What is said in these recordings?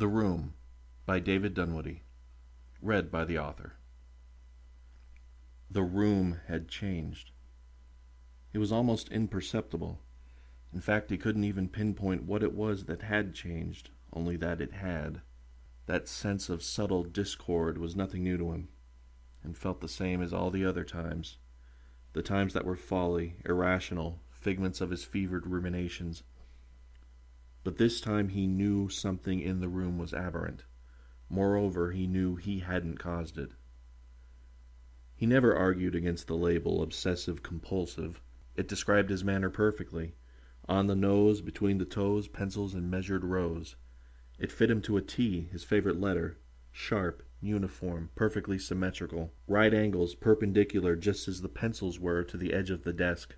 The Room by David Dunwoody. Read by the author. The room had changed. It was almost imperceptible. In fact, he couldn't even pinpoint what it was that had changed, only that it had. That sense of subtle discord was nothing new to him, and felt the same as all the other times. The times that were folly, irrational, figments of his fevered ruminations. But this time he knew something in the room was aberrant. Moreover, he knew he hadn't caused it. He never argued against the label obsessive-compulsive. It described his manner perfectly. On the nose, between the toes, pencils in measured rows. It fit him to a T, his favorite letter. Sharp, uniform, perfectly symmetrical. Right angles, perpendicular, just as the pencils were to the edge of the desk.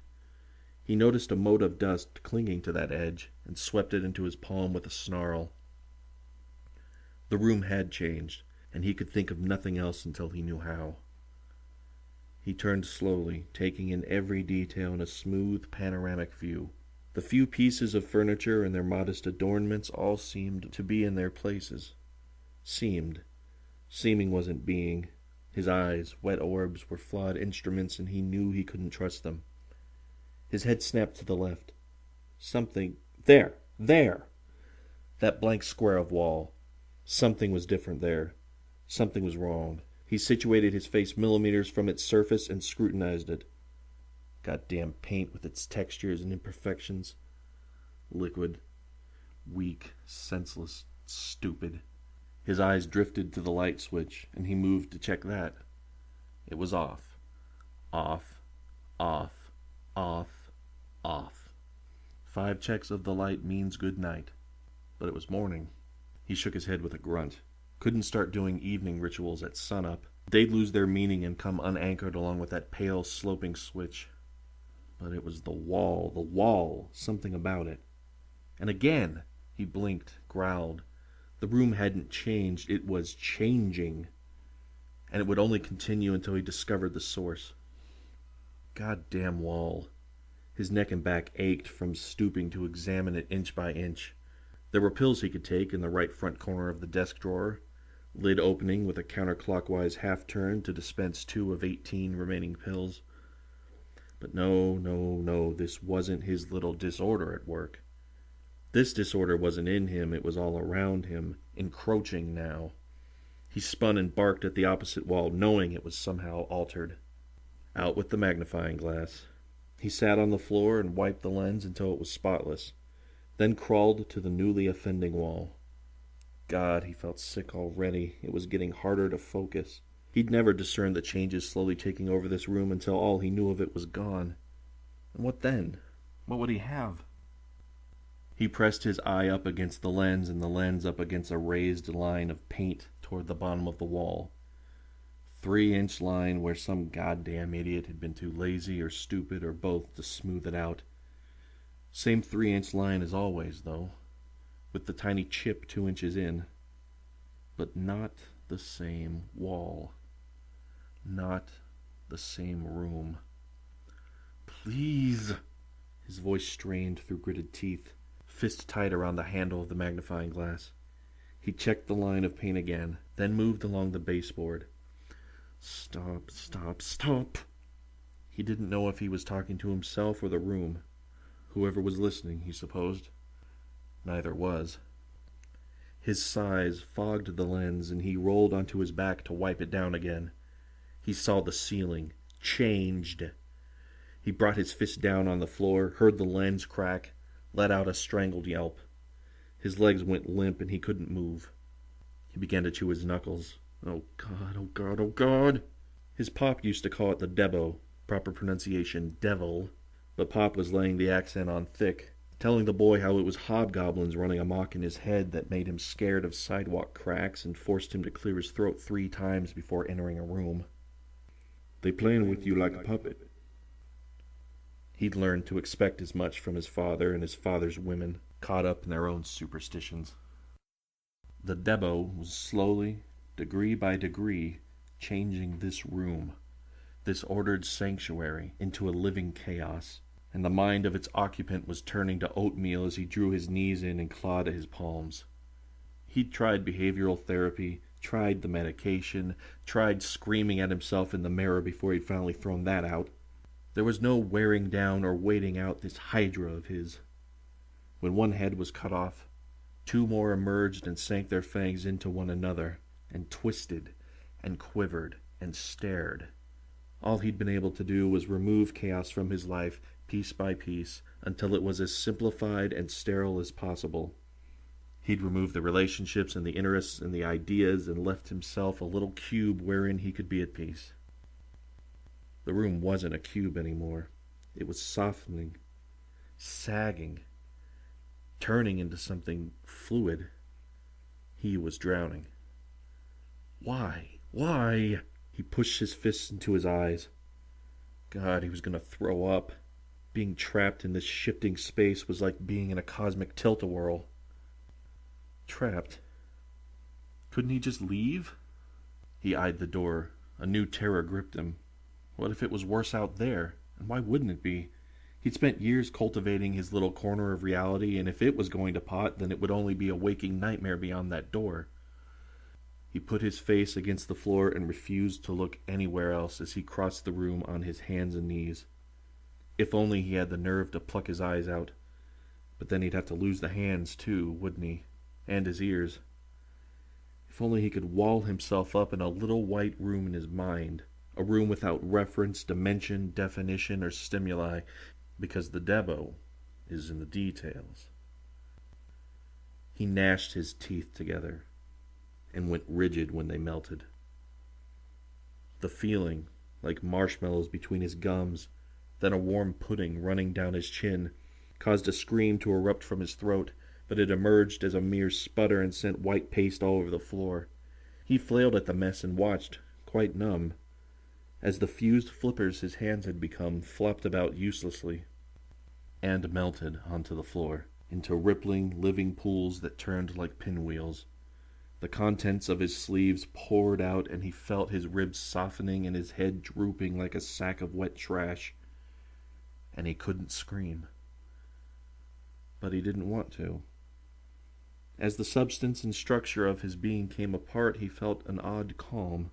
He noticed a mote of dust clinging to that edge, and swept it into his palm with a snarl. The room had changed, and he could think of nothing else until he knew how. He turned slowly, taking in every detail in a smooth, panoramic view. The few pieces of furniture and their modest adornments all seemed to be in their places. Seemed. Seeming wasn't being. His eyes, wet orbs, were flawed instruments, and he knew he couldn't trust them. His head snapped to the left. Something... There! That blank square of wall. Something was different there. Something was wrong. He situated his face millimeters from its surface and scrutinized it. Goddamn paint with its textures and imperfections. Liquid. Weak. Senseless. Stupid. His eyes drifted to the light switch, and he moved to check that. It was off. Off. 5 checks of the light means good night. But it was morning. He shook his head with a grunt. Couldn't start doing evening rituals at sunup. They'd lose their meaning and come unanchored along with that pale, sloping switch. But it was the wall, something about it. And again, he blinked, growled. The room hadn't changed, it was changing. And it would only continue until he discovered the source. Goddamn wall. His neck and back ached from stooping to examine it inch by inch. There were pills he could take in the right front corner of the desk drawer, lid opening with a counterclockwise half-turn to dispense 2 of 18 remaining pills. But no, this wasn't his little disorder at work. This disorder wasn't in him, it was all around him, encroaching now. He spun and barked at the opposite wall, knowing it was somehow altered. Out with the magnifying glass. He sat on the floor and wiped the lens until it was spotless, then crawled to the newly offending wall. God, he felt sick already. It was getting harder to focus. He'd never discerned the changes slowly taking over this room until all he knew of it was gone. And what then? What would he have? He pressed his eye up against the lens and the lens up against a raised line of paint toward the bottom of the wall. 3-inch line where some goddamn idiot had been too lazy or stupid or both to smooth it out. Same 3-inch line as always, though, with the tiny chip 2 inches in. But not the same wall. Not the same room. Please! His voice strained through gritted teeth, fist tight around the handle of the magnifying glass. He checked the line of paint again, then moved along the baseboard. Stop. He didn't know if he was talking to himself or the room. Whoever was listening, he supposed. Neither was. His sighs fogged the lens, and he rolled onto his back to wipe it down again. He saw the ceiling. Changed. He brought his fist down on the floor, heard the lens crack, let out a strangled yelp. His legs went limp, and he couldn't move. He began to chew his knuckles. Oh God. His pop used to call it the Debo, proper pronunciation, devil, but Pop was laying the accent on thick, telling the boy how it was hobgoblins running amok in his head that made him scared of sidewalk cracks and forced him to clear his throat 3 times before entering a room. They playing with you like a puppet. He'd learned to expect as much from his father and his father's women, caught up in their own superstitions. The Debo was slowly, degree by degree, changing this room, this ordered sanctuary, into a living chaos, and the mind of its occupant was turning to oatmeal as he drew his knees in and clawed at his palms. He'd tried behavioral therapy, tried the medication, tried screaming at himself in the mirror before he'd finally thrown that out. There was no wearing down or waiting out this hydra of his. When one head was cut off, two more emerged and sank their fangs into one another, and twisted, and quivered, and stared. All he'd been able to do was remove chaos from his life, piece by piece, until it was as simplified and sterile as possible. He'd removed the relationships and the interests and the ideas and left himself a little cube wherein he could be at peace. The room wasn't a cube anymore. It was softening, sagging, turning into something fluid. He was drowning. Why? Why? He pushed his fists into his eyes. God, he was going to throw up. Being trapped in this shifting space was like being in a cosmic tilt-a-whirl. Trapped. Couldn't he just leave? He eyed the door. A new terror gripped him. What if it was worse out there? And why wouldn't it be? He'd spent years cultivating his little corner of reality, and if it was going to pot, then it would only be a waking nightmare beyond that door. He put his face against the floor and refused to look anywhere else as he crossed the room on his hands and knees. If only he had the nerve to pluck his eyes out. But then he'd have to lose the hands too, wouldn't he? And his ears. If only he could wall himself up in a little white room in his mind, a room without reference, dimension, definition, or stimuli, because the devil is in the details. He gnashed his teeth together and went rigid when they melted. The feeling, like marshmallows between his gums, then a warm pudding running down his chin, caused a scream to erupt from his throat, but it emerged as a mere sputter and sent white paste all over the floor. He flailed at the mess and watched, quite numb, as the fused flippers his hands had become flopped about uselessly, and melted onto the floor, into rippling, living pools that turned like pinwheels. The contents of his sleeves poured out, and he felt his ribs softening and his head drooping like a sack of wet trash. And he couldn't scream. But he didn't want to. As the substance and structure of his being came apart, he felt an odd calm.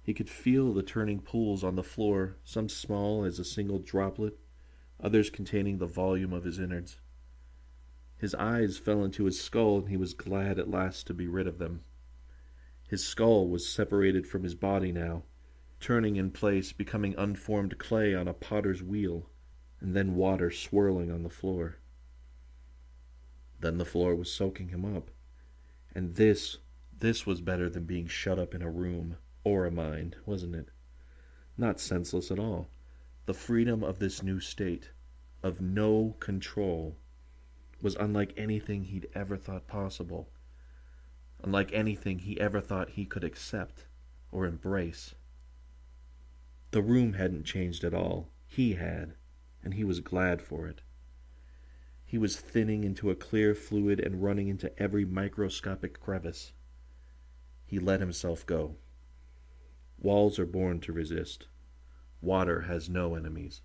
He could feel the turning pools on the floor, some small as a single droplet, others containing the volume of his innards. His eyes fell into his skull, and he was glad at last to be rid of them. His skull was separated from his body now, turning in place, becoming unformed clay on a potter's wheel, and then water swirling on the floor. Then the floor was soaking him up. And this was better than being shut up in a room, or a mind, wasn't it? Not senseless at all. The freedom of this new state, of no control, was unlike anything he'd ever thought possible, unlike anything he ever thought he could accept or embrace. The room hadn't changed at all. He had, and he was glad for it. He was thinning into a clear fluid and running into every microscopic crevice. He let himself go. Walls are born to resist. Water has no enemies.